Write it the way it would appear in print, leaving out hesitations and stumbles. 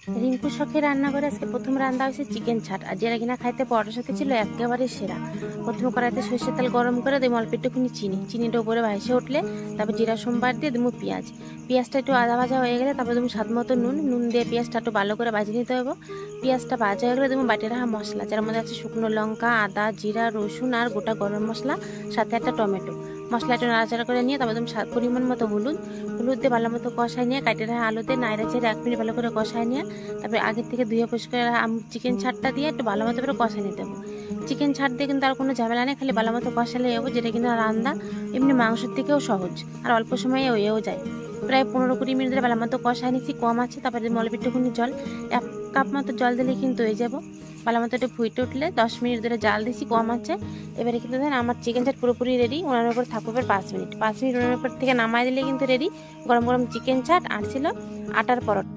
রিঙ্কু শখে রান্না করে আজকে প্রথম রান্না হয়েছে চিকেন ছাট, আর যেটা কিনা খাইতে পরোটার সাথে ছিল একেবারে সেরা। প্রথমে কড়াইতে সরষের তেল গরম করে দেবো অল্প একটুখানি চিনিটা উপরে ভাসে উঠলে তারপর জিরা সোমবার দিয়ে দেবো পেঁয়াজটা একটু আদা ভাজা হয়ে গেলে তারপর দেবো স্বাদ মতো নুন দিয়ে পেঁয়াজটা একটু ভালো করে ভাজি নিতে হবে। পেঁয়াজটা ভাজা হয়ে গেলে দেবো বাটি রাখা মশলা, যার মধ্যে আছে শুকনো লঙ্কা, আদা, জিরা, রসুন আর গোটা গরম মশলা, সাথে একটা টমেটো। মশলাটা নাড়াচাড়া করে নিয়ে তারপর তুমি পরিমাণ মতো হলুদ দিয়ে ভালো মতো কষাই নিয়ে কাটে রাখা আলুতে নাইড়া ছেড়ে 1 মিনিট ভালো করে কষাই নিয়ে তারপরে আগের থেকে ধুয়ে পরিষ্কার চিকেন ছাড়টা দিয়ে একটু ভালো মতো করে কষাই নিতে হবে। চিকেন ছাড় দিয়ে কিন্তু আর কোনো ঝামেলা নেই, খালি ভালো মতো কষালে যাবো, যেটা কিন্তু রান্না এমনি মাংসের থেকেও সহজ আর অল্প সময়ে হয়েও যায়। প্রায় 15-20 মিনিট ধরে ভালো মতো কষাই নিচ্ছি, কম আছে। তারপরে অল্প একটুখানি জল, 1 কাপ মতো জল দিলে কিন্তু হয়ে যাবো। ভালো মতো একটু ফুটে উঠলে 10 মিনিট ধরে জাল দিচ্ছি, কম আছে। এবারে কিন্তু দেখেন আমার চিকেন চাট পুরোপুরি রেডি। ওনার উপর থাকবে 5 মিনিট ওনার উপর থেকে নামাই দিলে কিন্তু রেডি গরম গরম চিকেন চাট। আর ছিল আটার পরোটা।